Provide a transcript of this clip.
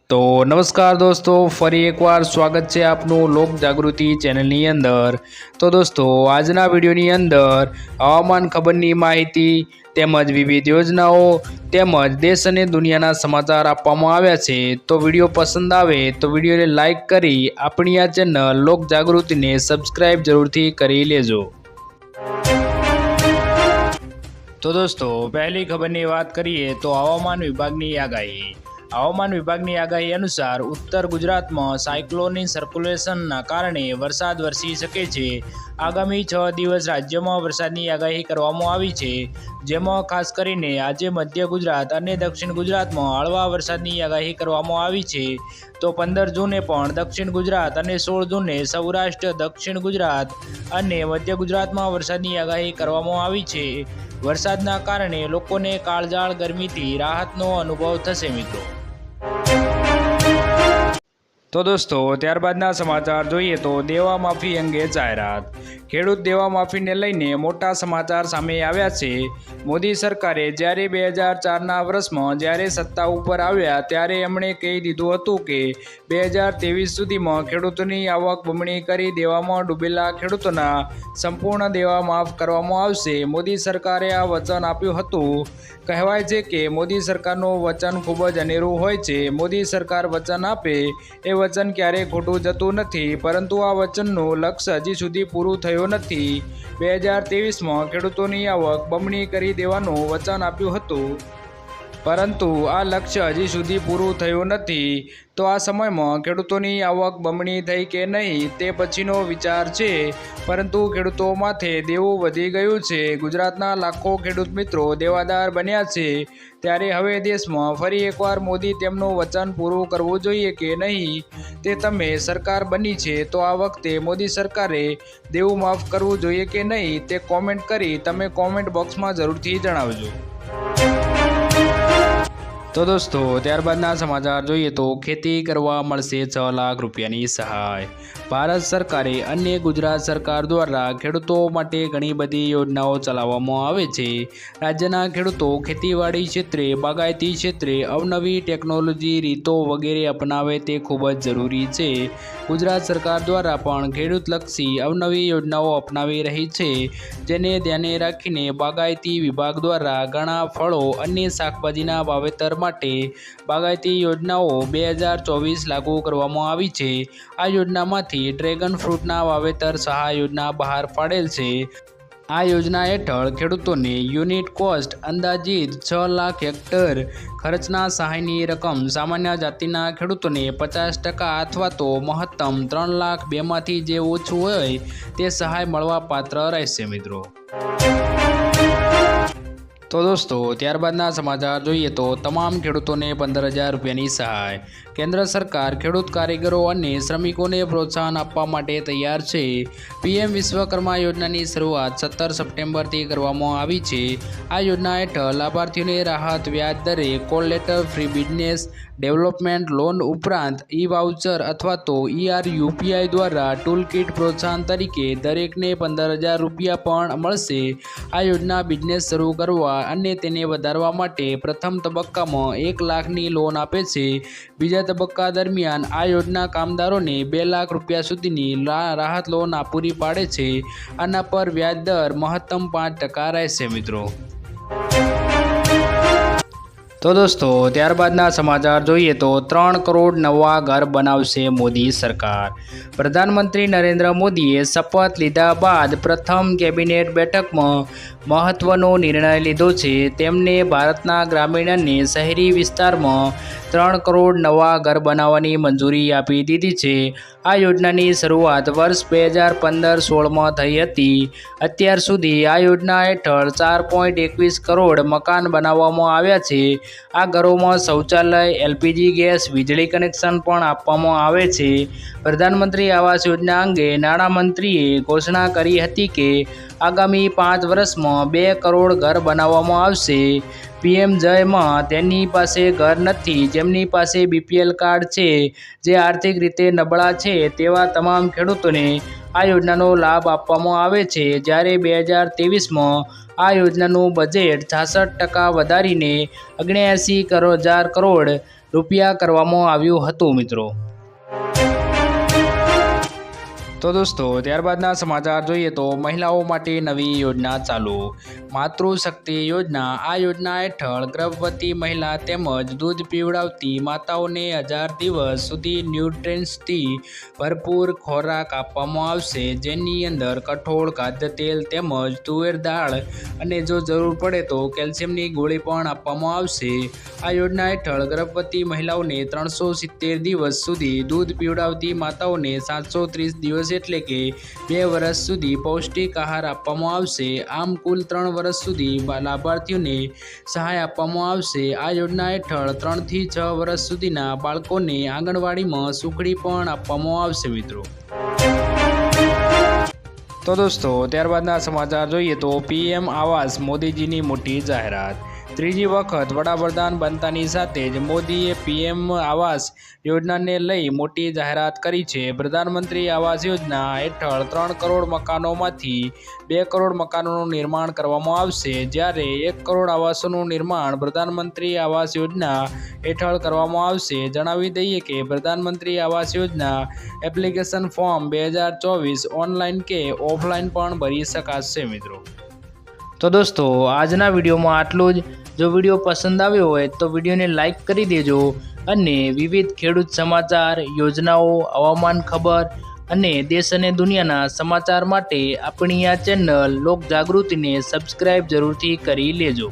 તો નમસ્કાર દોસ્તો, ફરી એકવાર સ્વાગત છે આપનું લોક જાગૃતિ ચેનલની અંદર। તો દોસ્તો, આજના વિડીયોની અંદર હવામાન ખબરની માહિતી તેમજ વિવિધ યોજનાઓ તેમજ દેશ અને દુનિયાના સમાચાર આપવામાં આવ્યા છે। તો વિડીયો પસંદ આવે તો વિડીયોને લાઇક કરી આપણી આ ચેનલ લોક જાગૃતિને સબસ્ક્રાઈબ જરૂરથી કરી લેજો। તો દોસ્તો, પહેલી ખબરની વાત કરીએ તો હવામાન વિભાગની આગાહી। હવામાન વિભાગની આગાહી અનુસાર ઉત્તર ગુજરાતમાં સાયક્લોનિક સર્ક્યુલેશનના કારણે વરસાદ વરસી શકે છે। આગામી 6 દિવસ રાજ્યમાં વરસાદની આગાહી કરવામાં આવી છે, જેમાં ખાસ કરીને આજે મધ્ય ગુજરાત અને દક્ષિણ ગુજરાતમાં હળવા વરસાદની આગાહી કરવામાં આવી છે। તો 15 જૂને પણ દક્ષિણ ગુજરાત અને 16 જૂને સૌરાષ્ટ્ર, દક્ષિણ ગુજરાત અને મધ્ય ગુજરાતમાં વરસાદની આગાહી કરવામાં આવી છે। વરસાદના કારણે લોકોને કાળઝાળ ગરમીથી રાહતનો અનુભવ થશે મિત્રો। તો દોસ્તો, ત્યારબાદના સમાચાર જોઈએ તો દેવા માફી અંગે જાહેરાત। ખેડૂત દેવા માફીને લઈને મોટા સમાચાર સામે આવ્યા છે। મોદી સરકારે જ્યારે 2004ના વર્ષમાં જ્યારે સત્તા ઉપર આવ્યા ત્યારે એમણે કહી દીધું હતું કે 2023 સુધીમાં ખેડૂતોની આવક બમણી કરી દેવામાં ડૂબેલા ખેડૂતોના સંપૂર્ણ દેવા માફ કરવામાં આવશે। મોદી સરકારે આ વચન આપ્યું હતું। કહેવાય છે કે મોદી સરકારનું વચન ખૂબ જ અનેરું હોય છે। મોદી સરકાર વચન આપે એ વચન ક્યારેય ખોટું જતું નથી, પરંતુ આ વચનનું લક્ષ્ય હજી સુધી પૂરું થયું નથી। 2023માં ખેડૂતોની આવક બમણી કરી દેવાનું વચન આપ્યું હતું, પરંતુ આ લક્ષ્ય હજી સુધી પૂરું થયું નથી। તો આ સમયમાં ખેડૂતોની આવક બમણી થઈ કે નહીં તે પછીનો વિચાર છે, પરંતુ ખેડૂતો માથે દેવું વધી ગયું છે। ગુજરાતના લાખો ખેડૂત મિત્રો દેવાદાર બન્યા છે, ત્યારે હવે દેશમાં ફરી એકવાર મોદી તેમનું વચન પૂરું કરવું જોઈએ કે નહીં તે તમે સરકાર બની છે તો આ વખતે મોદી સરકારે દેવું માફ કરવું જોઈએ કે નહીં તે કોમેન્ટ કરી તમે કોમેન્ટ બોક્સમાં જરૂરથી જણાવજો। તો દોસ્તો, ત્યારબાદના સમાચાર જોઈએ તો ખેતી કરવા મળશે 6 લાખ રૂપિયાની સહાય। ભારત સરકારે અને ગુજરાત સરકાર દ્વારા ખેડૂતો માટે ઘણી બધી યોજનાઓ ચલાવવામાં આવે છે। રાજ્યના ખેડૂતો ખેતીવાડી ક્ષેત્રે, બાગાયતી ક્ષેત્રે અવનવી ટેકનોલોજી રીતો વગેરે અપનાવે તે ખૂબ જ જરૂરી છે। ગુજરાત સરકાર દ્વારા પણ ખેડૂતલક્ષી અવનવી યોજનાઓ અપનાવી રહી છે, જેને ધ્યાને રાખીને બાગાયતી વિભાગ દ્વારા ઘણા ફળો અને શાકભાજીના વાવેતર માટે બાગાયતી યોજનાઓ 2024 લાગુ કરવામાં આવી છે। આ યોજનામાંથી ડ્રેગન ફ્રૂટના વાવેતર સહાય યોજના બહાર પાડેલ છે। આ યોજના હેઠળ ખેડૂતોને યુનિટ કોસ્ટ અંદાજિત 6 લાખ હેક્ટર ખર્ચના સહાયની રકમ સામાન્ય જાતિના ખેડૂતોને 50% અથવા તો મહત્તમ 3 લાખ 2માંથી જે ઓછું હોય તે સહાય મળવા પાત્ર રહેશે મિત્રો। તો દોસ્તો, ત્યારબાદના સમાચાર જોઈએ તો તમામ ખેડૂતોને 15,000 રૂપિયાની સહાય। કેન્દ્ર સરકાર ખેડૂત કારીગરો અને શ્રમિકોને પ્રોત્સાહન આપવા માટે તૈયાર છે। પીએમ વિશ્વકર્મા યોજનાની શરૂઆત 17 સપ્ટેમ્બરથી કરવામાં આવી છે। આ યોજના હેઠળ લાભાર્થીઓને રાહત વ્યાજ દરે call letter, free business development loan ઉપરાંત ઈ-વાઉચર અથવા તો ERUPI દ્વારા ટૂલ કિટ પ્રોત્સાહન તરીકે દરેકને 15,000 રૂપિયા પણ મળશે। આ યોજના બિઝનેસ શરૂ કરવા અને તેને વધારવા માટે પ્રથમ તબક્કામાં 1 લાખની લોન આપે છે। બીજા તબક્કા દરમિયાન આ યોજના કામદારોને 2 લાખ રૂપિયા સુધીની રાહત લોન પૂરી પાડે છે। આના પર વ્યાજ દર મહત્તમ 5% રહેશે મિત્રો। તો દોસ્તો, ત્યારબાદના સમાચાર જોઈએ તો 3 કરોડ નવા ઘર બનાવશે મોદી સરકાર। પ્રધાનમંત્રી નરેન્દ્ર મોદીએ શપથ લીધા બાદ પ્રથમ કેબિનેટ બેઠકમાં મહત્વનો નિર્ણય લીધો છે। તેમને ભારતના ગ્રામીણ અને શહેરી વિસ્તારમાં 3 કરોડ નવા ઘર બનાવવાની મંજૂરી આપી દીધી છે। આ યોજનાની શરૂઆત વર્ષ 2015-16માં થઈ હતી। અત્યાર સુધી આ યોજના હેઠળ 4.21 કરોડ મકાન બનાવવામાં આવ્યા છે। આ ઘરોમાં શૌચાલય, LPG ગેસ, વીજળી કનેક્શન પણ આપવામાં આવે છે। પ્રધાનમંત્રી આવાસ યોજના અંગે નાણામંત્રીએ ઘોષણા કરી હતી કે આગામી 5 વર્ષમાં 2 કરોડ ઘર બનાવવામાં આવશે। પીએમ જયમાં તેની પાસે ઘર નથી, જેમની પાસે બીપીએલ કાર્ડ છે, જે આર્થિક રીતે નબળા છે તેવા તમામ ખેડૂતોને આ યોજનાનો લાભ આપવામાં આવે છે। જ્યારે 2023માં આ યોજનાનું બજેટ 66% વધારીને 79,000 કરોડ રૂપિયા કરવામાં આવ્યું હતું મિત્રો। તો દોસ્તો ત્યારબાદના સમાચાર જોઈએ તો મહિલાઓ માટે નવી યોજના ચાલુ। માતૃશક્તિ યોજના। આ યોજના હેઠળ ગર્ભવતી મહિલા તેમજ દૂધ પીવડાવતી માતાઓને 1000 દિવસ સુધી ન્યુટ્રિશન્સથી ભરપૂર ખોરાક આપવામાં આવશે, જેની અંદર કઠોળ, ખાદ્ય તેલ તેમજ તુવેર દાળ અને જો જરૂર પડે તો કેલ્શિયમની ગોળી પણ આપવામાં આવશે। આ યોજના હેઠળ ગર્ભવતી મહિલાઓને 370 દિવસ સુધી, દૂધ પીવડાવતી માતાઓને 730 દિવસ એટલે કે 2 વર્ષ સુધી પૌષ્ટિક આહાર આપવામાં આવશે। આમ કુલ 3 વર્ષ સુધી લાભાર્થીઓને સહાય આપવામાં આવશે। આ યોજના હેઠળ 3 થી 6 વર્ષ સુધીના બાળકોને આંગણવાડીમાં સુખડી પણ આપવામાં આવશે મિત્રો। તો દોસ્તો ત્યારબાદના સમાચાર જોઈએ તો પીએમ આવાસ મોદીજીની મોટી જાહેરાત। ત્રીજી વખત વડાપ્રધાન બનતાની સાથે જ મોદીએ પીએમ આવાસ યોજનાને લઈ મોટી જાહેરાત કરી છે। પ્રધાનમંત્રી આવાસ યોજના હેઠળ 3 કરોડ મકાનોમાંથી 2 કરોડ મકાનોનું નિર્માણ કરવામાં આવશે, જ્યારે 1 કરોડ આવાસોનું નિર્માણ પ્રધાનમંત્રી આવાસ યોજના હેઠળ કરવામાં આવશે। જણાવી દઈએ કે પ્રધાનમંત્રી Awas Yojana application form 2024 online કે ઓફલાઈન પણ ભરી શકાશે મિત્રો। તો દોસ્તો આજના વિડીયોમાં આટલું જ। જો વિડીયો પસંદ આવ્યો હોય તો વિડીયોને લાઈક કરી દેજો અને વિવિધ ખેડૂત સમાચાર, યોજનાઓ, હવામાન ખબર અને દેશ અને દુનિયાના સમાચાર માટે આપણી આ ચેનલ લોક જાગૃતિને સબસ્ક્રાઈબ જરૂરથી કરી લેજો।